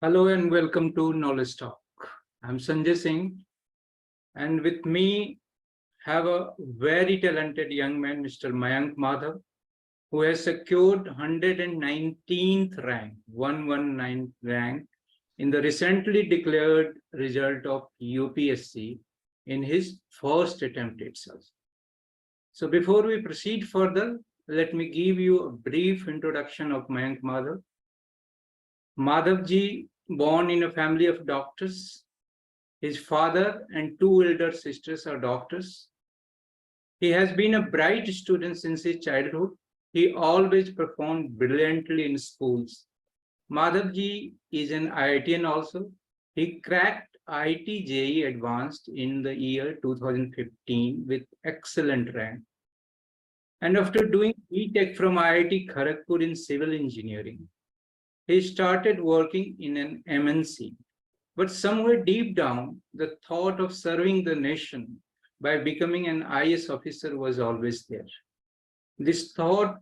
Hello and welcome to Knowledge Talk. I'm Sanjay Singh, and with me have a very talented young man, Mr. Mayank Madhav, who has secured 119th rank, 119th rank in the recently declared result of UPSC in his first attempt itself. So before we proceed further, let me give you a brief introduction of Mayank Madhav. Madhavji, born in a family of doctors. His father and two elder sisters are doctors. He has been a bright student since his childhood. He always performed brilliantly in schools. Madhavji is an IITian also. He cracked IIT JEE Advanced in the year 2015 with excellent rank. And after doing BTech from IIT Kharagpur in civil engineering, he started working in an MNC. But somewhere deep down, the thought of serving the nation by becoming an IAS officer was always there. This thought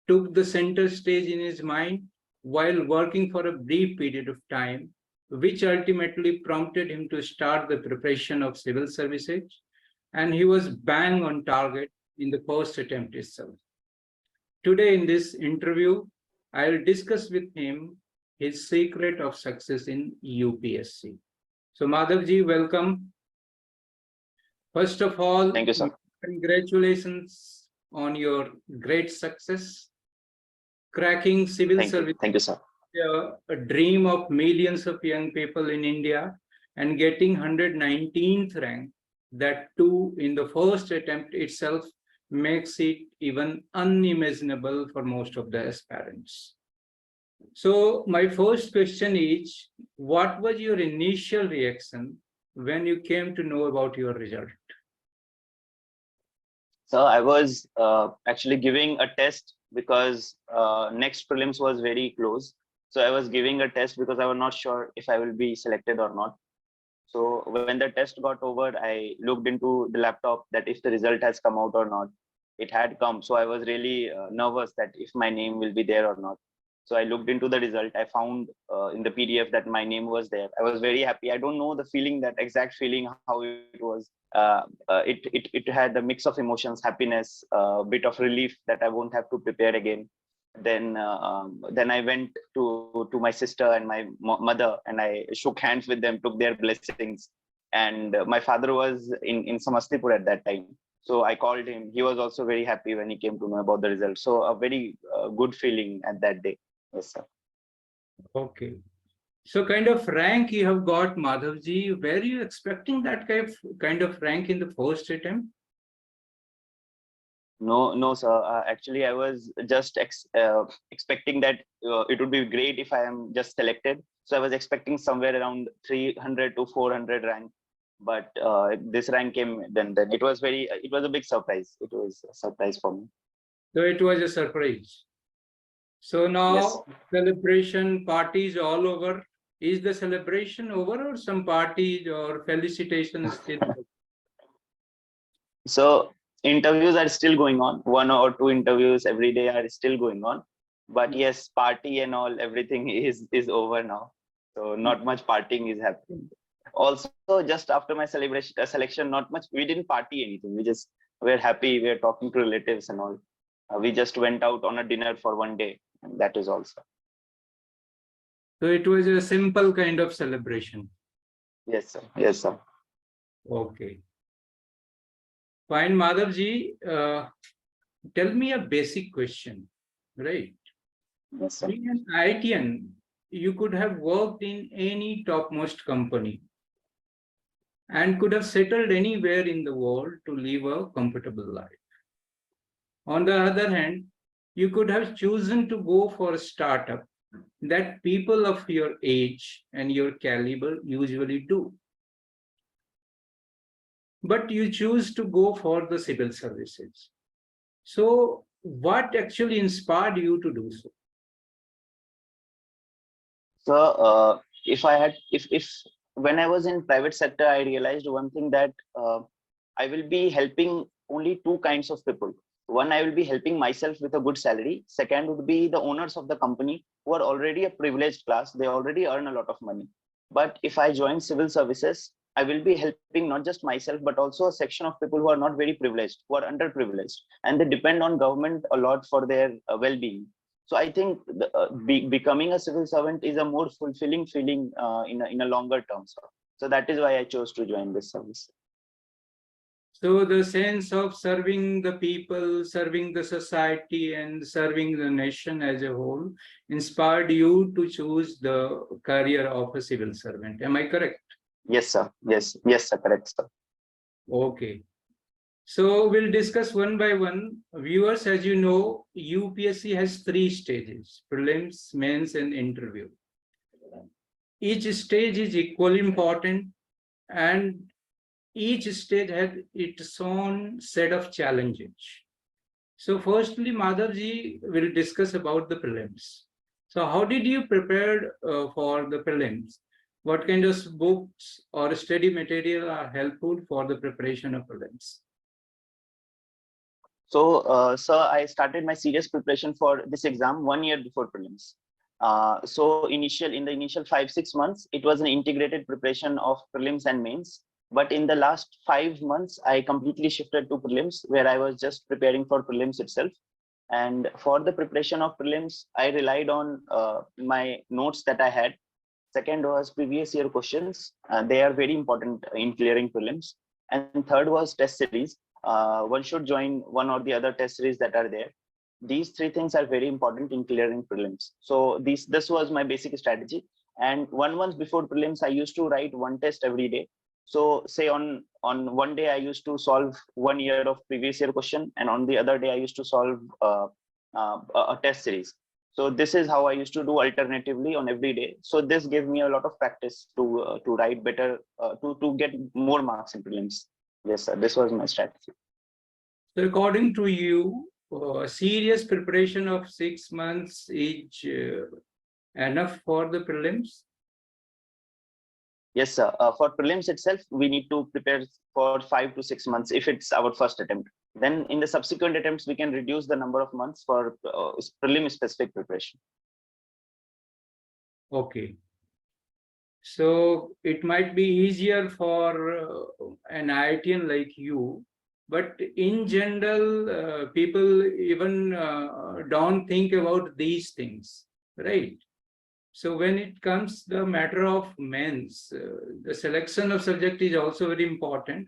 took the center stage in his mind while working for a brief period of time, which ultimately prompted him to start the preparation of civil services, and he was bang on target in the first attempt itself. Today in this interview, I will discuss with him his secret of success in UPSC. So Madhavji, welcome. First of all, thank you, sir. Congratulations on your great success. Cracking civil service. Thank you, sir. A dream of millions of young people in India, and getting 119th rank, that too in the first attempt itself, makes it even unimaginable for most of the aspirants. So my first question is, what was your initial reaction when you came to know about your result? So I was actually giving a test because next prelims was very close. So I was giving a test because I was not sure if I will be selected or not. So when the test got over, I looked into the laptop that if the result has come out or not. It had come. So I was really nervous that if my name will be there or not. So I looked into the result. I found in the PDF that my name was there. I was very happy. I don't know the feeling, that exact feeling, how it was. It had a mix of emotions, happiness, a bit of relief that I won't have to prepare again. Then I went to my sister and my mother, and I shook hands with them, took their blessings. And my father was in Samastipur at that time. So I called him. He was also very happy when he came to know about the result. So a very good feeling at that day. Yes, sir. Okay. So kind of rank you have got, Madhavji, were you expecting that kind of rank in the first attempt? No, sir. Actually, I was just expecting that it would be great if I am just selected. So I was expecting somewhere around 300 to 400 rank. But this rank came, then it was a big surprise. It was a surprise for me. So it was a surprise. So now, yes. Celebration parties all over. Is the celebration over, or some parties or felicitations still? So interviews are still going on. 1 or 2 interviews every day are still going on. But yes, party and all, everything is over now. So not much partying is happening. Also, just after my selection, not much. We didn't party anything. We're happy. We're talking to relatives and all. We just went out on a dinner for one day, and that is also. So it was a simple kind of celebration. Yes, sir. Yes, sir. Okay. Fine, Madhavji. Tell me a basic question, right? Yes, sir. Being an IITian, you could have worked in any topmost company and could have settled anywhere in the world to live a comfortable life. On the other hand, you could have chosen to go for a startup that people of your age and your caliber usually do. But you choose to go for the civil services. So what actually inspired you to do so? So if when I was in private sector, I realized one thing, that I will be helping only 2 kinds of people. One, I will be helping myself with a good salary. Second would be the owners of the company who are already a privileged class. They already earn a lot of money. But if I join civil services, I will be helping not just myself, but also a section of people who are not very privileged, who are underprivileged, and they depend on government a lot for their well-being. So I think becoming a civil servant is a more fulfilling feeling in a longer term. So that is why I chose to join this service. So the sense of serving the people, serving the society, and serving the nation as a whole inspired you to choose the career of a civil servant. Am I correct? Yes, sir. Yes, sir. Correct, sir. Okay. So we'll discuss one by one. Viewers, as you know, UPSC has 3 stages: prelims, mains, and interview. Each stage is equally important, and each stage has its own set of challenges. So firstly, Madhavji will discuss about the prelims. So how did you prepare for the prelims? What kind of books or study material are helpful for the preparation of prelims? So, sir, I started my serious preparation for this exam 1 year before prelims. So in the initial 5-6 months, it was an integrated preparation of prelims and mains. But in the last 5 months, I completely shifted to prelims, where I was just preparing for prelims itself. And for the preparation of prelims, I relied on my notes that I had. Second was previous year questions. They are very important in clearing prelims. And third was test series. One should join one or the other test series that are there. These 3 things are very important in clearing prelims. So this was my basic strategy. And 1 month before prelims, I used to write one test every day. So say on one day, I used to solve 1 year of previous year question. And on the other day, I used to solve a test series. So this is how I used to do alternatively on every day. So this gave me a lot of practice to write better, to get more marks in prelims. Yes, sir. This was my strategy. So according to you, serious preparation of 6 months is enough for the prelims? Yes, sir. For prelims itself, we need to prepare for 5 to 6 months if it's our first attempt. Then in the subsequent attempts, we can reduce the number of months for prelim specific preparation. Okay. So it might be easier for an IITian like you, but in general, people even don't think about these things, right? So when it comes the matter of mains, the selection of subject is also very important.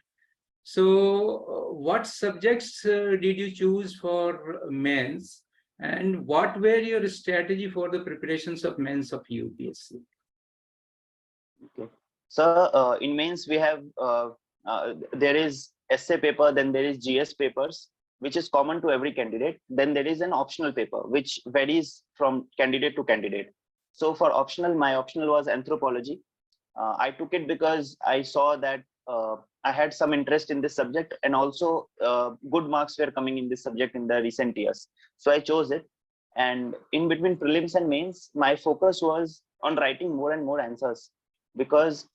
So what subjects did you choose for mains, and what were your strategy for the preparations of mains of UPSC? Okay. So in mains, we have there is essay paper, then there is GS papers, which is common to every candidate. Then there is an optional paper, which varies from candidate to candidate. So for optional, my optional was anthropology. I took it because I saw that I had some interest in this subject, and also good marks were coming in this subject in the recent years. So I chose it. And in between prelims and mains, my focus was on writing more and more answers, because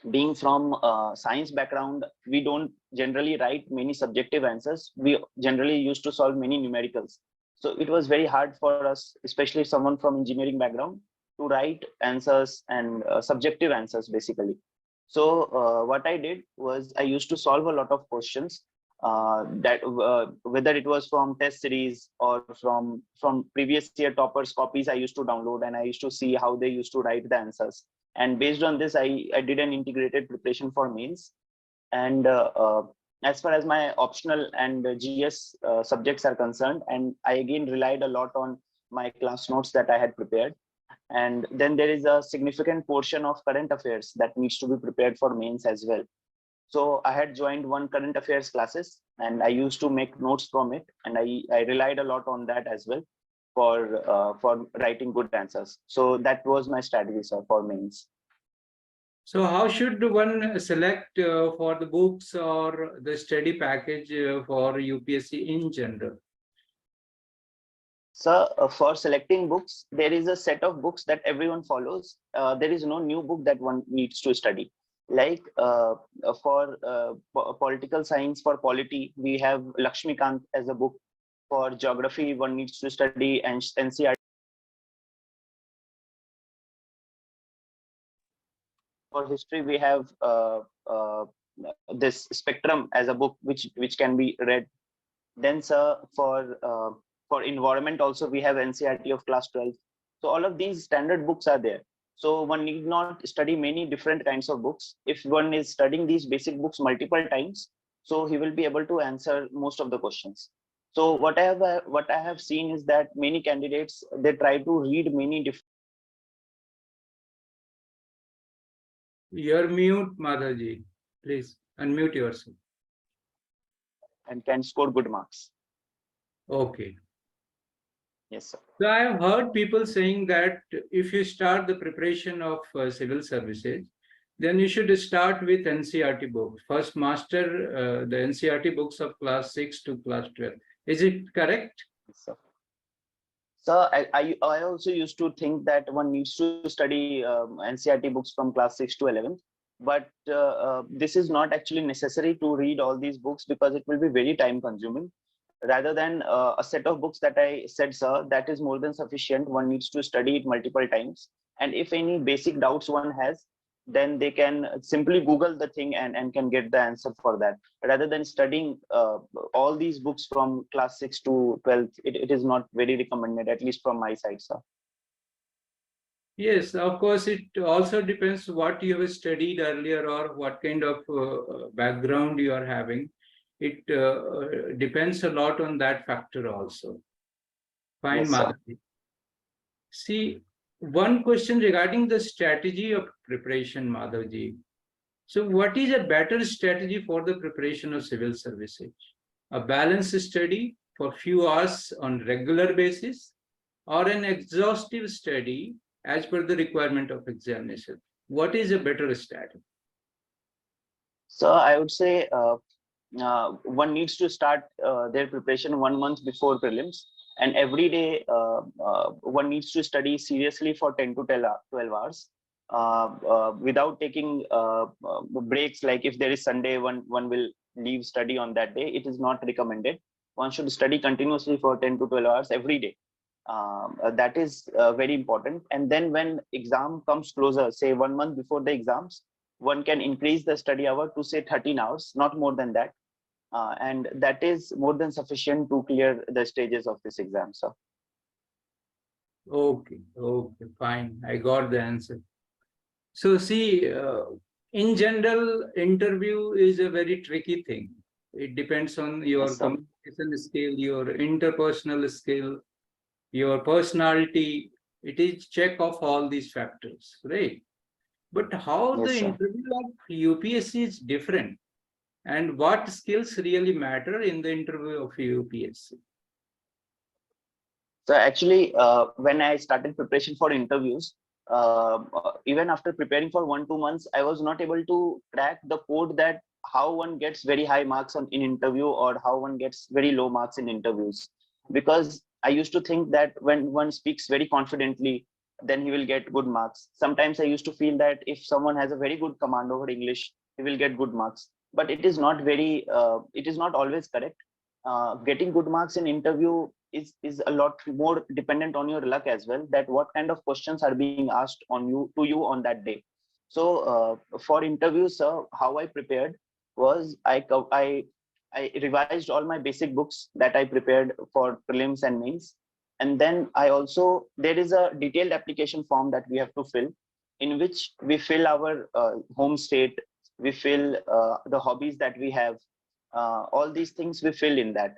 being from science background, we don't generally write many subjective answers. We generally used to solve many numericals. So it was very hard for us, especially someone from engineering background, to write answers and subjective answers basically. So what I did was I used to solve a lot of questions that whether it was from test series or from previous year toppers copies I used to download, and I used to see how they used to write the answers. And based on this, I did an integrated preparation for mains. And as far as my optional and GS subjects are concerned, and I again relied a lot on my class notes that I had prepared. And then there is a significant portion of current affairs that needs to be prepared for mains as well. So I had joined one current affairs classes, and I used to make notes from it, and I relied a lot on that as well for writing good answers. So that was my strategy, sir, for mains. So how should one select for the books or the study package for UPSC in general? So for selecting books, there is a set of books that everyone follows. There is no new book that one needs to study. Like for political science, for polity, we have Lakshmikant as a book. For geography, one needs to study and NCERT. For history, we have this Spectrum as a book, which can be read. Then, sir, for environment also, we have NCERT of class 12. So all of these standard books are there. So one need not study many different kinds of books. If one is studying these basic books multiple times, so he will be able to answer most of the questions. So what I have seen is that many candidates, they try to read many different. You're mute, Madhaji. Please unmute yourself. And can score good marks. Okay. Yes, sir. So I have heard people saying that if you start the preparation of civil services, then you should start with NCERT books. First master the NCERT books of class 6 to class 12. Is it correct? Yes, sir. So I also used to think that one needs to study NCERT books from class 6 to 11th, but this is not actually necessary to read all these books because it will be very time consuming. Rather than a set of books that I said, sir, that is more than sufficient. One needs to study it multiple times. And if any basic doubts one has, then they can simply Google the thing and can get the answer for that. Rather than studying all these books from class 6 to 12th, it is not very recommended, at least from my side, sir. Yes, of course, it also depends what you have studied earlier or what kind of background you are having. It depends a lot on that factor also. Fine, Yes, sir. Madhavi. See, one question regarding the strategy of preparation, Madhavji. So what is a better strategy for the preparation of civil services? A balanced study for few hours on regular basis or an exhaustive study as per the requirement of examination? What is a better strategy? So I would say one needs to start their preparation 1 month before prelims, and every day one needs to study seriously for 10 to 12 hours without taking breaks. Like if there is Sunday, one will leave study on that day. It is not recommended. One should study continuously for 10 to 12 hours every day. That is very important. And then when exam comes closer, say 1 month before the exams, one can increase the study hour to say 13 hours, not more than that. And that is more than sufficient to clear the stages of this exam, sir. Okay, fine. I got the answer. So see, in general, interview is a very tricky thing. It depends on your Yes, sir. communication skill, your interpersonal skill, your personality. It is check of all these factors, right? But how the Yes, sir. interview of UPSC is different, and what skills really matter in the interview of UPSC? So actually, when I started preparation for interviews, even after preparing for 1 2 months, I was not able to crack the code that how one gets very high marks in interview or how one gets very low marks in interviews. Because I used to think that when one speaks very confidently, then he will get good marks. Sometimes I used to feel that if someone has a very good command over English, he will get good marks. But it is not it is not always correct. Getting good marks in interview is a lot more dependent on your luck as well, that what kind of questions are being asked on you on that day. So for interviews, sir, how I prepared was I revised all my basic books that I prepared for prelims and mains. And then I also, there is a detailed application form that we have to fill, in which we fill our home state, we fill the hobbies that we have, all these things we fill in that.